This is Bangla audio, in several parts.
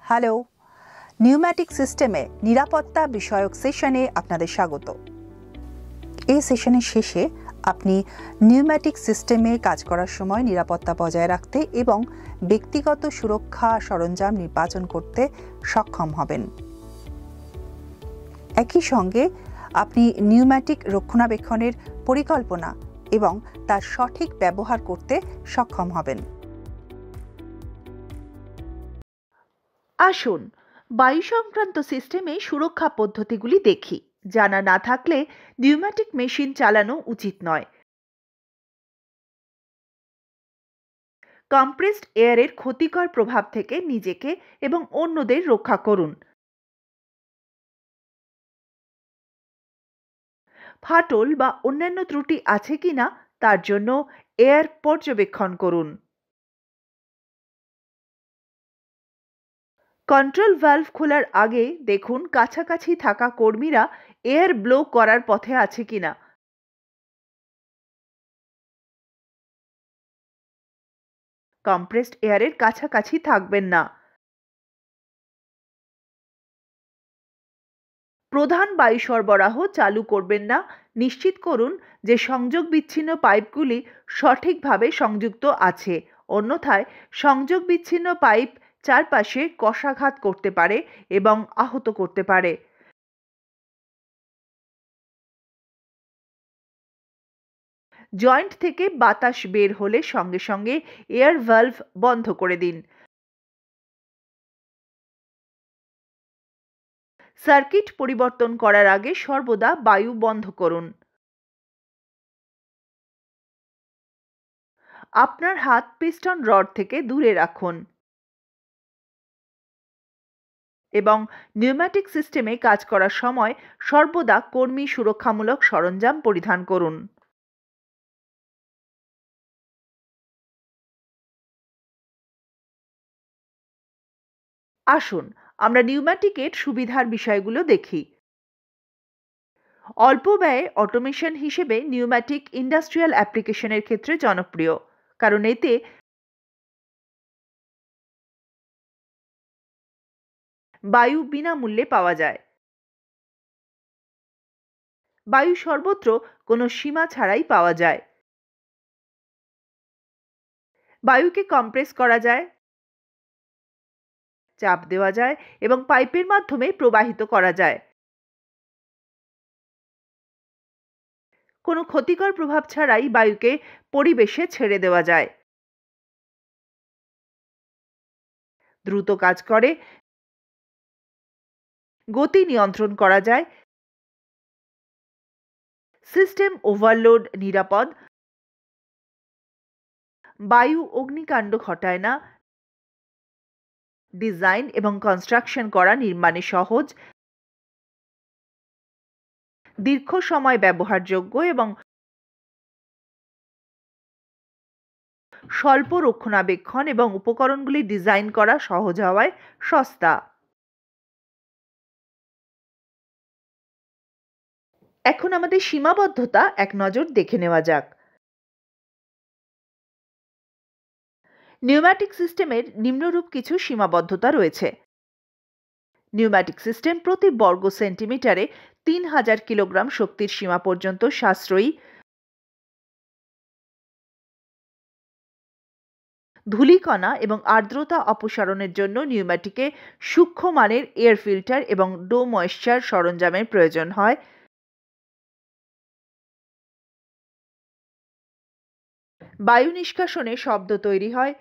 হ্যালো, নিউম্যাটিক সিস্টেমে নিরাপত্তা বিষয়ক সেশনে আপনাদের স্বাগত। এই সেশনের শেষে আপনি নিউম্যাটিক সিস্টেমে কাজ করার সময় নিরাপত্তা বজায় রাখতে এবং ব্যক্তিগত সুরক্ষা সরঞ্জাম নির্বাচন করতে সক্ষম হবেন। একই সঙ্গে আপনি নিউম্যাটিক রক্ষণাবেক্ষণের পরিকল্পনা এবং তার সঠিক ব্যবহার করতে সক্ষম হবেন। আসুন বায়ু সংক্রান্ত সিস্টেমে সুরক্ষা পদ্ধতিগুলি দেখি। জানা না থাকলে নিউম্যাটিক মেশিন চালানো উচিত নয়। কম্প্রেসড এয়ারের ক্ষতিকর প্রভাব থেকে নিজেকে এবং অন্যদের রক্ষা করুন। ফাটল বা অন্যান্য ত্রুটি আছে কিনা তার জন্য এয়ার পর্যবেক্ষণ করুন। কন্ট্রোল ভালভ খোলার আগে দেখুন কাছাকাছি থাকা কর্মীরা এয়ার ব্লো করার পথে আছে কিনা। কম্প্রেসড এয়ারের কাছাকাছি থাকবেন না। প্রধান বায়ু সরবরাহ চালু করবেন না। নিশ্চিত করুন যে সংযোগ বিচ্ছিন্ন পাইপগুলি সঠিকভাবে সংযুক্ত আছে, অন্যথায় সংযোগ বিচ্ছিন্ন পাইপ চারপাশে কষাঘাত করতে পারে এবং আহত করতে পারে। জয়েন্ট থেকে বাতাস বের হলে সঙ্গে সঙ্গে এয়ার ভালভ বন্ধ করে দিন। সার্কিট পরিবর্তন করার আগে সর্বদা বায়ু বন্ধ করুন। আপনার হাত পিস্টন রড থেকে দূরে রাখুন এবং নিউম্যাটিক সিস্টেমে কাজ করার সময় সর্বদা কর্মী সুরক্ষামূলক সরঞ্জাম পরিধান করুন। আসুন আমরা নিউম্যাটিকের সুবিধার বিষয়গুলো দেখি। অল্প ব্যয়ে অটোমেশন হিসেবে নিউম্যাটিক ইন্ডাস্ট্রিয়াল অ্যাপ্লিকেশনের ক্ষেত্রে জনপ্রিয়, কারণ এতে বায়ু বিনামূল্যে পাওয়া যায়। বায়ু সর্বত্র কোনো সীমা ছাড়াই পাওয়া যায়। বায়ুকে কম্প্রেস করা যায়, চাপ দেওয়া যায় এবং পাইপের মাধ্যমে প্রবাহিত করা যায়। কোনো ক্ষতিকর প্রভাব ছাড়াই বায়ুকে পরিবেশে ছেড়ে দেওয়া যায়। দ্রুত কাজ করে, গতি নিয়ন্ত্রণ করা যায়, সিস্টেম ওভারলোড নিরাপদ, বায়ু অগ্নিকাণ্ড ঘটায় না, ডিজাইন এবং কনস্ট্রাকশন করা নির্মাণে সহজ, দীর্ঘ সময় ব্যবহারযোগ্য এবং স্বল্প রক্ষণাবেক্ষণ এবং উপকরণগুলি ডিজাইন করা সহজ হওয়ায় সস্তা। এখন আমাদের সীমাবদ্ধতা এক নজর দেখে নেওয়া যাক। নিউম্যাটিক সিস্টেমের নিম্নরূপ কিছু সীমাবদ্ধতা রয়েছে। নিউম্যাটিক সিস্টেম প্রতি বর্গ সেন্টিমিটারে 3000 কিলোগ্রাম শক্তির সীমা পর্যন্ত সাশ্রয়ী। ধূলিকণা এবং আর্দ্রতা অপসারণের জন্য নিউম্যাটিকে সূক্ষ্ম মানের এয়ার ফিল্টার এবং ডো ময়েশ্চার সরঞ্জামের প্রয়োজন হয়। বায়ু নিষ্কাশনে শব্দ তৈরি হয়,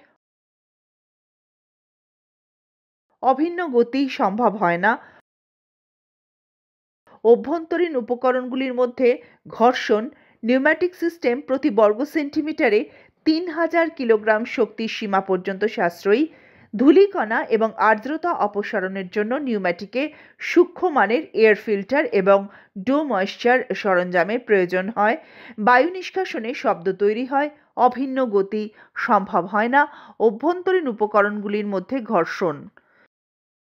অভিন্ন গতি সম্ভব হয় না। অভ্যন্তরীণ উপকরণগুলির মধ্যে ঘর্ষণ নিউম্যাটিক সিস্টেম প্রতি বর্গ সেন্টিমিটারে 3000 কিলোগ্রাম শক্তির সীমা পর্যন্ত সাশ্রয়ী। ধূলিকণা এবং আর্দ্রতা অপসারণের জন্য নিউম্যাটিকে সূক্ষ্ম মানের এয়ার ফিল্টার এবং ডো ময়েশ্চার সরঞ্জামের প্রয়োজন হয়। বায়ু নিষ্কাশনে শব্দ তৈরি হয়, অভিন্ন গতি সম্ভব হয় না। অভ্যন্তরীণ উপকরণগুলির মধ্যে ঘর্ষণ।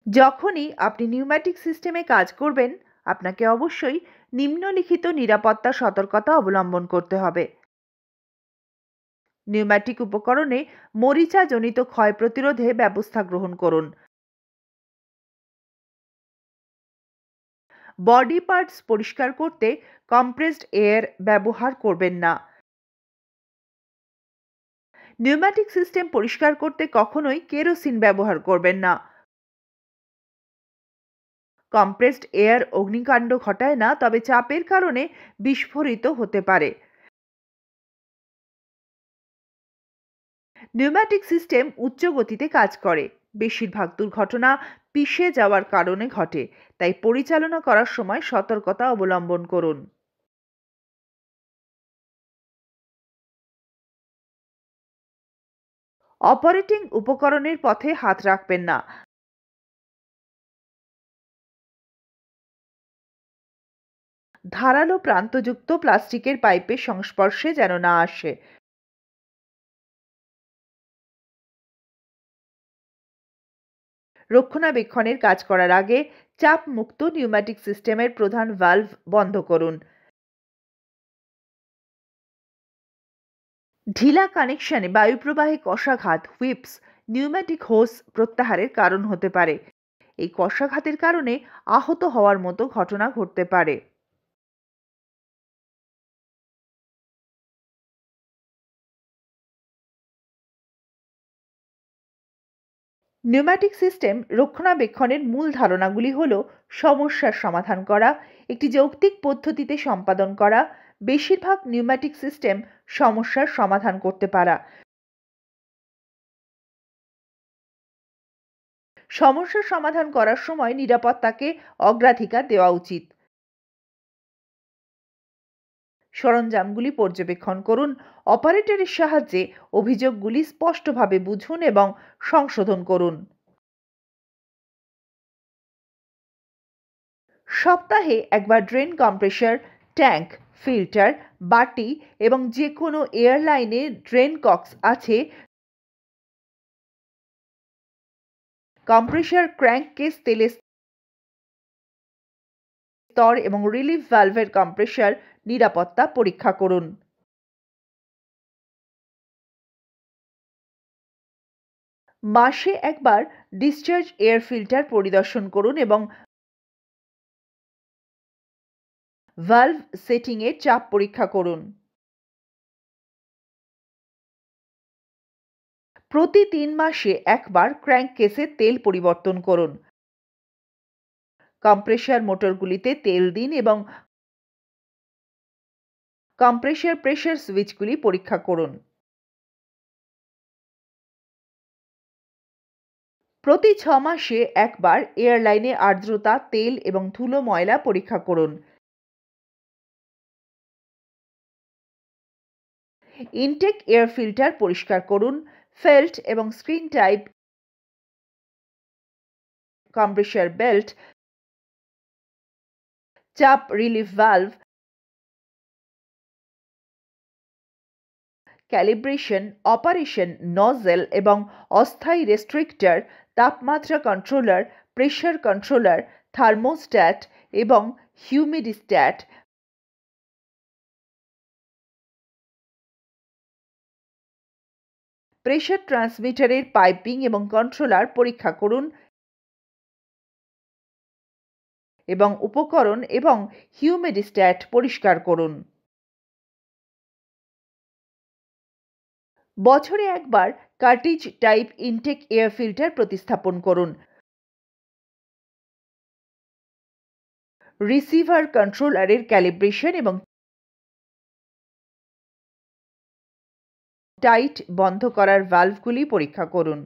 যখনই আপনি নিউম্যাটিক সিস্টেমে কাজ করবেন, আপনাকে অবশ্যই নিম্নলিখিত নিরাপত্তা সতর্কতা অবলম্বন করতে হবে। নিউম্যাটিক উপকরণে মরিচাজনিত ক্ষয় প্রতিরোধে ব্যবস্থা গ্রহণ করুন। বডি পার্টস পরিষ্কার করতে কম্প্রেসড এয়ার ব্যবহার করবেন না। নিউম্যাটিক সিস্টেম পরিষ্কার করতে কখনোই কেরোসিন ব্যবহার করবেন না। কম্প্রেসড এয়ার অগ্নিকাণ্ড ঘটায় না, তবে চাপের কারণে বিস্ফোরিত হতে পারে। নিউম্যাটিক সিস্টেম উচ্চ গতিতে কাজ করে। বেশিরভাগ দুর্ঘটনা পিষে যাওয়ার কারণে ঘটে, তাই পরিচালনা করার সময় সতর্কতা অবলম্বন করুন। অপারেটিং উপকরণের পথে হাত রাখবেন না। ধারালো প্রান্তযুক্ত প্লাস্টিকের পাইপের সংস্পর্শে যেন না আসে। রক্ষণাবেক্ষণের কাজ করার আগে চাপ মুক্ত নিউম্যাটিক সিস্টেমের প্রধান ভালভ বন্ধ করুন। ঢিলা কানেকশনে বায়ুপ্রবাহে কষাঘাত হুইপস নিউম্যাটিক হোস প্রত্যাহারের কারণ হতে পারে। এই কষাঘাতের কারণে আহত হওয়ার মতো ঘটনা ঘটতে পারে। নিউম্যাটিক সিস্টেম রক্ষণাবেক্ষণের মূল ধারণাগুলি হল সমস্যার সমাধান করা, একটি যৌক্তিক পদ্ধতিতে সম্পাদন করা, বেশিরভাগ নিউম্যাটিক সিস্টেম সমস্যার সমাধান করতে পারা, সমস্যার সমাধান করার সময় নিরাপত্তাকে অগ্রাধিকার দেওয়া উচিত। সরঞ্জামগুলি পর্যবেক্ষণ করুন। অপারেটরের সাহায্যে অভিযোগগুলি স্পষ্টভাবে বুঝুন এবং সংশোধন করুন। সপ্তাহে একবার ড্রেন কম্প্রেসর, ট্যাঙ্ক, ফিল্টার, বাটি এবং যে কোনো এয়ারলাইনে ড্রেন কক্স আছে কম্প্রেসর ক্র্যাঙ্ককেস তেলের স্তর এবং রিলিফ ভালভের কম্প্রেসর নিরাপত্তা পরীক্ষা করুন। মাসে একবার ডিসচার্জ এয়ার ফিল্টার পরিদর্শন করুন এবং ভালভ সেটিংয়ের চাপ পরীক্ষা করুন। প্রতি 3 মাসে একবার ক্র্যাঙ্ককেসে তেল পরিবর্তন করুন। কম্প্রেসর মোটরগুলিতে তেল দিন এবং কম্প্রেসর প্রেসার সুইচগুলি পরীক্ষা করুন। প্রতি 6 মাসে একবার এয়ারলাইনে আর্দ্রতা, তেল এবং ধুলো ময়লা পরীক্ষা করুন। ইনটেক এয়ার ফিল্টার পরিষ্কার করুন। ফেল্ট এবং স্ক্রিন টাইপ কম্প্রেসর বেল্ট, চাপ relief valve, calibration, operation, nozzle এবং অস্থায়ী রেস্ট্রিক্টর, তাপমাত্রা কন্ট্রোলার, প্রেসার কন্ট্রোলার, থার্মোস্ট্যাট এবং হিউমিডিস্ট্যাট, প্রেসার ট্রান্সমিটারের পাইপিং এবং কন্ট্রোলার পরীক্ষা করুন এবং উপকরণ এবং হিউমিডিস্ট্যাট পরিষ্কার করুন। বছরে একবার cartridge type intake air filter প্রতিস্থাপন করুন। রিসিভার কন্ট্রোলারের ক্যালিব্রেশন এবং টাইট বন্ধ করার ভালভগুলি পরীক্ষা করুন।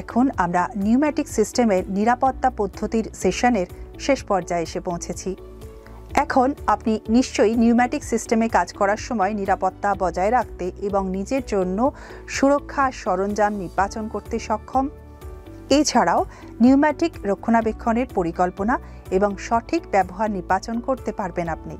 এখন আমরা নিউম্যাটিক সিস্টেমের নিরাপত্তা পদ্ধতির সেশনের শেষ পর্যায়ে এসে পৌঁছেছি। এখন আপনি নিশ্চয়ই নিউম্যাটিক সিস্টেমে কাজ করার সময় নিরাপত্তা বজায় রাখতে এবং নিজের জন্য সুরক্ষা সরঞ্জাম নির্বাচন করতে সক্ষম। এছাড়াও নিউম্যাটিক রক্ষণাবেক্ষণের পরিকল্পনা এবং সঠিক ব্যবহার নির্বাচন করতে পারবেন আপনি।